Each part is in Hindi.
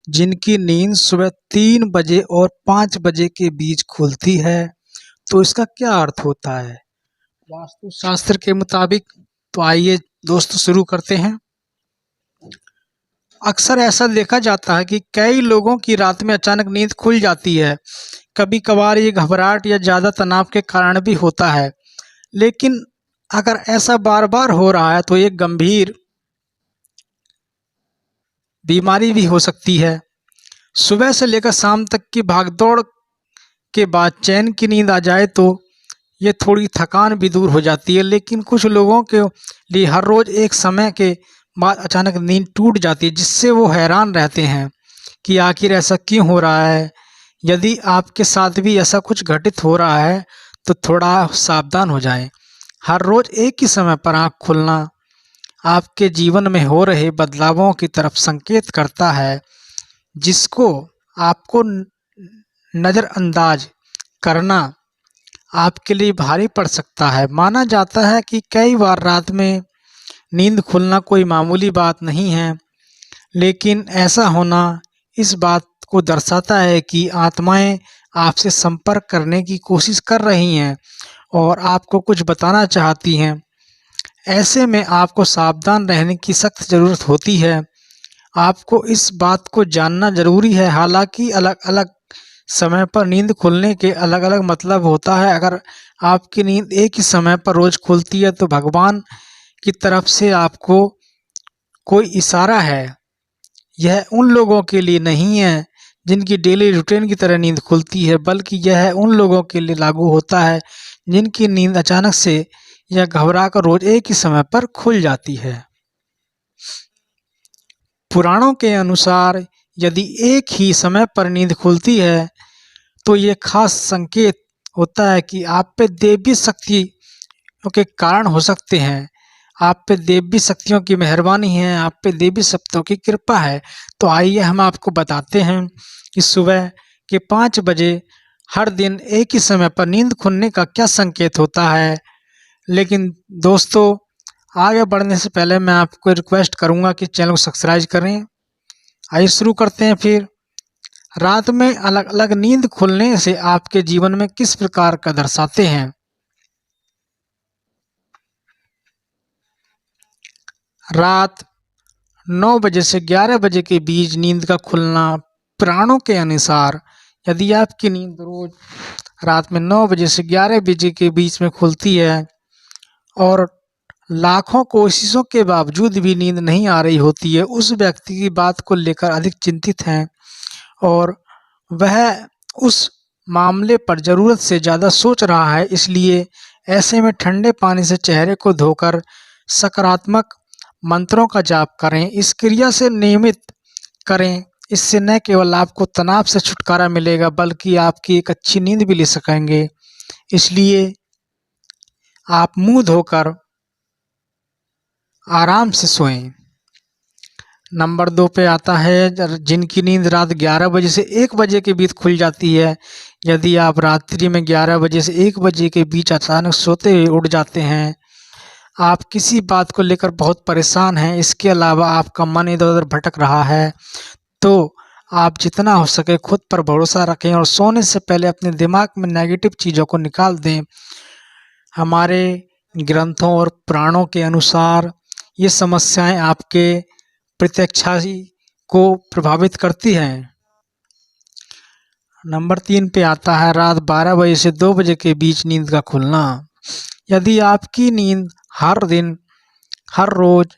जिनकी नींद सुबह 3 बजे और 5 बजे के बीच खुलती है, तो इसका क्या अर्थ होता है वास्तुशास्त्र के मुताबिक? तो आइए दोस्तों शुरू करते हैं। अक्सर ऐसा देखा जाता है कि कई लोगों की रात में अचानक नींद खुल जाती है। कभी कभार ये घबराहट या ज़्यादा तनाव के कारण भी होता है, लेकिन अगर ऐसा बार बार हो रहा है तो ये गंभीर बीमारी भी हो सकती है। सुबह से लेकर शाम तक की भागदौड़ के बाद चैन की नींद आ जाए तो ये थोड़ी थकान भी दूर हो जाती है, लेकिन कुछ लोगों के लिए हर रोज़ एक समय के बाद अचानक नींद टूट जाती है, जिससे वो हैरान रहते हैं कि आखिर ऐसा क्यों हो रहा है। यदि आपके साथ भी ऐसा कुछ घटित हो रहा है तो थोड़ा सावधान हो जाएं। हर रोज़ एक ही समय पर आँख खुलना आपके जीवन में हो रहे बदलावों की तरफ संकेत करता है, जिसको आपको नज़रअंदाज करना आपके लिए भारी पड़ सकता है। माना जाता है कि कई बार रात में नींद खुलना कोई मामूली बात नहीं है, लेकिन ऐसा होना इस बात को दर्शाता है कि आत्माएं आपसे संपर्क करने की कोशिश कर रही हैं और आपको कुछ बताना चाहती हैं। ऐसे में आपको सावधान रहने की सख्त ज़रूरत होती है। आपको इस बात को जानना ज़रूरी है, हालांकि अलग-अलग समय पर नींद खुलने के अलग-अलग मतलब होता है। अगर आपकी नींद एक ही समय पर रोज़ खुलती है तो भगवान की तरफ से आपको कोई इशारा है। यह उन लोगों के लिए नहीं है जिनकी डेली रूटीन की तरह नींद खुलती है, बल्कि यह उन लोगों के लिए लागू होता है जिनकी नींद अचानक से या घबरा कर रोज़ एक ही समय पर खुल जाती है। पुराणों के अनुसार यदि एक ही समय पर नींद खुलती है तो ये खास संकेत होता है कि आप पे दैवीय शक्तियों के कारण हो सकते हैं। आप पे दैवीय शक्तियों की मेहरबानी है, आप पे दैवीय शक्तियों की कृपा है। तो आइए हम आपको बताते हैं कि सुबह के 5 बजे हर दिन एक ही समय पर नींद खुलने का क्या संकेत होता है। लेकिन दोस्तों, आगे बढ़ने से पहले मैं आपको रिक्वेस्ट करूंगा कि चैनल को सब्सक्राइब करें। आइए शुरू करते हैं फिर। रात में अलग अलग नींद खुलने से आपके जीवन में किस प्रकार का दर्शाते हैं। रात 9 बजे से 11 बजे के बीच नींद का खुलना पुराणों के अनुसार यदि आपकी नींद रोज रात में 9 बजे से 11 बजे के बीच में खुलती है और लाखों कोशिशों के बावजूद भी नींद नहीं आ रही होती है, उस व्यक्ति की बात को लेकर अधिक चिंतित हैं और वह उस मामले पर ज़रूरत से ज़्यादा सोच रहा है। इसलिए ऐसे में ठंडे पानी से चेहरे को धोकर सकारात्मक मंत्रों का जाप करें। इस क्रिया से नियमित करें। इससे न केवल आपको तनाव से छुटकारा मिलेगा, बल्कि आपकी एक अच्छी नींद भी ले सकेंगे। इसलिए आप मुंह धोकर आराम से सोएं। नंबर 2 पे आता है जिनकी नींद रात 11 बजे से 1 बजे के बीच खुल जाती है। यदि आप रात्रि में 11 बजे से 1 बजे के बीच अचानक सोते हुए उठ जाते हैं, आप किसी बात को लेकर बहुत परेशान हैं, इसके अलावा आपका मन इधर-उधर भटक रहा है, तो आप जितना हो सके खुद पर भरोसा रखें और सोने से पहले अपने दिमाग में नेगेटिव चीज़ों को निकाल दें। हमारे ग्रंथों और पुराणों के अनुसार ये समस्याएं आपके प्रत्याशा को प्रभावित करती हैं। नंबर 3 पे आता है रात 12 बजे से 2 बजे के बीच नींद का खुलना। यदि आपकी नींद हर दिन हर रोज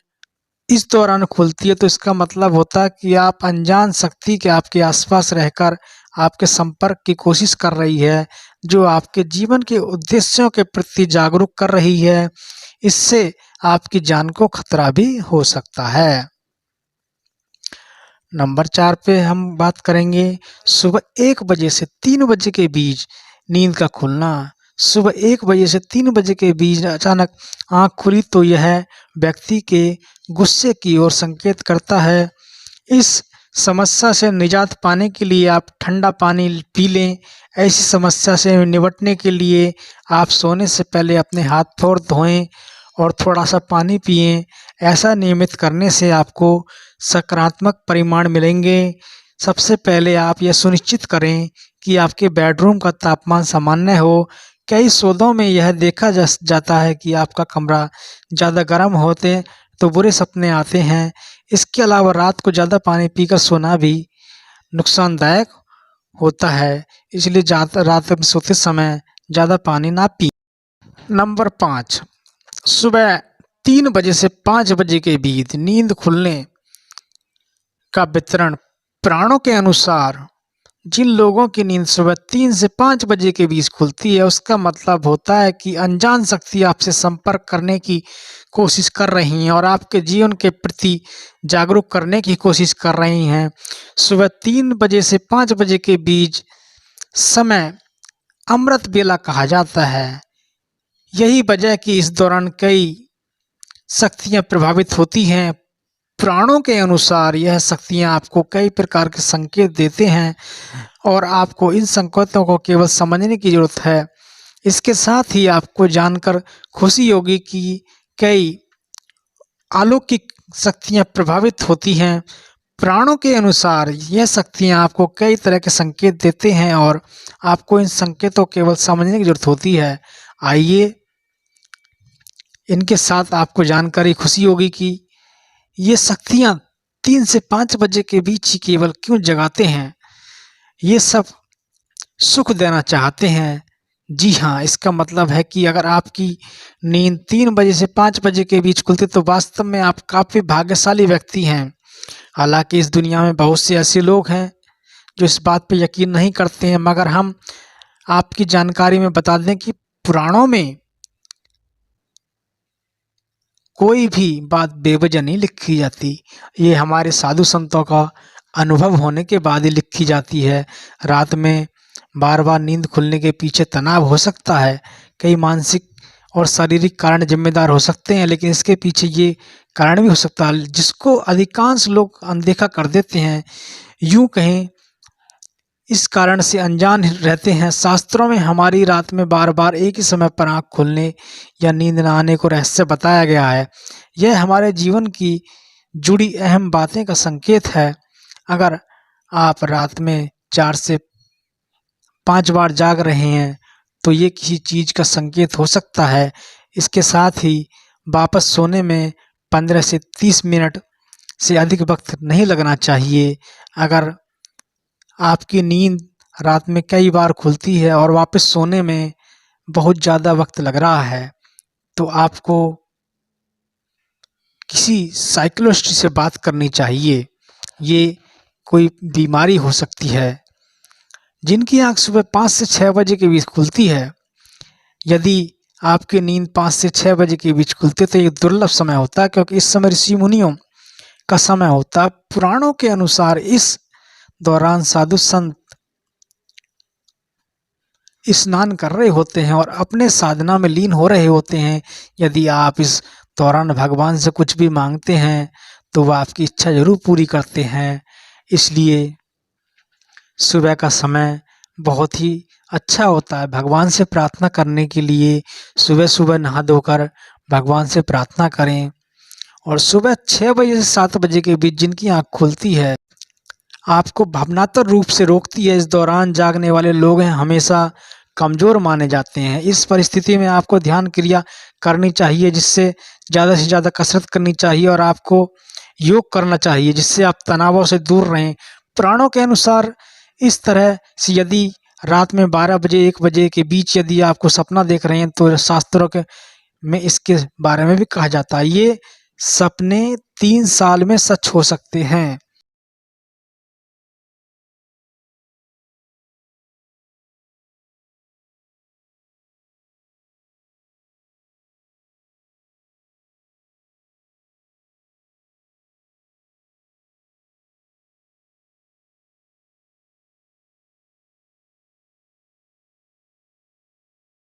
इस दौरान खुलती है तो इसका मतलब होता है कि आप अनजान शक्ति के आपके आसपास रहकर आपके संपर्क की कोशिश कर रही है, जो आपके जीवन के उद्देश्यों के प्रति जागरूक कर रही है। इससे आपकी जान को खतरा भी हो सकता है। नंबर 4 पे हम बात करेंगे सुबह 1 बजे से 3 बजे के बीच नींद का खुलना। सुबह 1 बजे से 3 बजे के बीच अचानक आँख खुली तो यह व्यक्ति के गुस्से की ओर संकेत करता है। इस समस्या से निजात पाने के लिए आप ठंडा पानी पी लें। ऐसी समस्या से निपटने के लिए आप सोने से पहले अपने हाथ-पैर धोएं और थोड़ा-सा पानी पिएं। ऐसा नियमित करने से आपको सकारात्मक परिणाम मिलेंगे। सबसे पहले आप यह सुनिश्चित करें कि आपके बेडरूम का तापमान सामान्य हो। कई शोधों में यह देखा जाता है कि आपका कमरा ज़्यादा गर्म होते तो बुरे सपने आते हैं। इसके अलावा रात को ज़्यादा पानी पीकर सोना भी नुकसानदायक होता है, इसलिए ज़्यादा रात में सोते समय ज़्यादा पानी ना पिएं। नंबर 5, सुबह 3 बजे से 5 बजे के बीच नींद खुलने का वितरण। पुराणों के अनुसार जिन लोगों की नींद सुबह 3 से 5 बजे के बीच खुलती है, उसका मतलब होता है कि अनजान शक्ति आपसे संपर्क करने की कोशिश कर रही हैं और आपके जीवन के प्रति जागरूक करने की कोशिश कर रही हैं। सुबह 3 बजे से 5 बजे के बीच समय अमृत बेला कहा जाता है। यही वजह कि इस दौरान कई शक्तियाँ प्रभावित होती हैं। पुराणों के अनुसार यह शक्तियाँ आपको कई प्रकार के संकेत देते हैं और आपको इन संकेतों को केवल समझने की ज़रूरत है। इसके साथ ही आपको जानकर खुशी होगी कि कई अलौकिक शक्तियाँ प्रभावित होती हैं। पुराणों के अनुसार यह शक्तियाँ आपको कई तरह के संकेत देते हैं और आपको इन संकेतों को केवल समझने की ज़रूरत होती है। आइए इनके साथ आपको जानकारी खुशी होगी कि ये शक्तियाँ 3 से 5 बजे के बीच ही केवल क्यों जगाते हैं। ये सब सुख देना चाहते हैं। जी हाँ, इसका मतलब है कि अगर आपकी नींद 3 बजे से 5 बजे के बीच खुलती तो वास्तव में आप काफ़ी भाग्यशाली व्यक्ति हैं। हालांकि इस दुनिया में बहुत से ऐसे लोग हैं जो इस बात पे यकीन नहीं करते हैं, मगर हम आपकी जानकारी में बता दें कि पुराणों में कोई भी बात बेवजह नहीं लिखी जाती। ये हमारे साधु संतों का अनुभव होने के बाद ही लिखी जाती है। रात में बार बार नींद खुलने के पीछे तनाव हो सकता है, कई मानसिक और शारीरिक कारण जिम्मेदार हो सकते हैं, लेकिन इसके पीछे ये कारण भी हो सकता है जिसको अधिकांश लोग अनदेखा कर देते हैं। यूँ कहें इस कारण से अनजान रहते हैं। शास्त्रों में हमारी रात में बार बार एक ही समय पर आँख खुलने या नींद न आने को रहस्य बताया गया है। यह हमारे जीवन की जुड़ी अहम बातें का संकेत है। अगर आप रात में 4 से 5 बार जाग रहे हैं तो ये किसी चीज़ का संकेत हो सकता है। इसके साथ ही वापस सोने में 15 से 30 मिनट से अधिक वक्त नहीं लगना चाहिए। अगर आपकी नींद रात में कई बार खुलती है और वापस सोने में बहुत ज़्यादा वक्त लग रहा है तो आपको किसी साइकियाट्रिस्ट से बात करनी चाहिए। ये कोई बीमारी हो सकती है। जिनकी आँख सुबह 5 से 6 बजे के बीच खुलती है, यदि आपकी नींद 5 से 6 बजे के बीच खुलती है तो ये दुर्लभ समय होता है, क्योंकि इस समय ऋषि मुनियों का समय होता है। पुराणों के अनुसार इस दौरान साधु संत स्नान कर रहे होते हैं और अपने साधना में लीन हो रहे होते हैं। यदि आप इस दौरान भगवान से कुछ भी मांगते हैं तो वह आपकी इच्छा जरूर पूरी करते हैं। इसलिए सुबह का समय बहुत ही अच्छा होता है भगवान से प्रार्थना करने के लिए। सुबह सुबह नहा धोकर भगवान से प्रार्थना करें और सुबह 6 बजे से 7 बजे के बीच जिनकी आँख खुलती है आपको भावनात्मक रूप से रोकती है। इस दौरान जागने वाले लोग हैं हमेशा कमज़ोर माने जाते हैं। इस परिस्थिति में आपको ध्यान क्रिया करनी चाहिए, जिससे ज़्यादा से ज़्यादा कसरत करनी चाहिए और आपको योग करना चाहिए, जिससे आप तनावों से दूर रहें। पुराणों के अनुसार इस तरह से यदि रात में 12 बजे 1 बजे के बीच यदि आपको सपना देख रहे हैं तो शास्त्रों के में इसके बारे में भी कहा जाता है। ये सपने 3 साल में सच हो सकते हैं।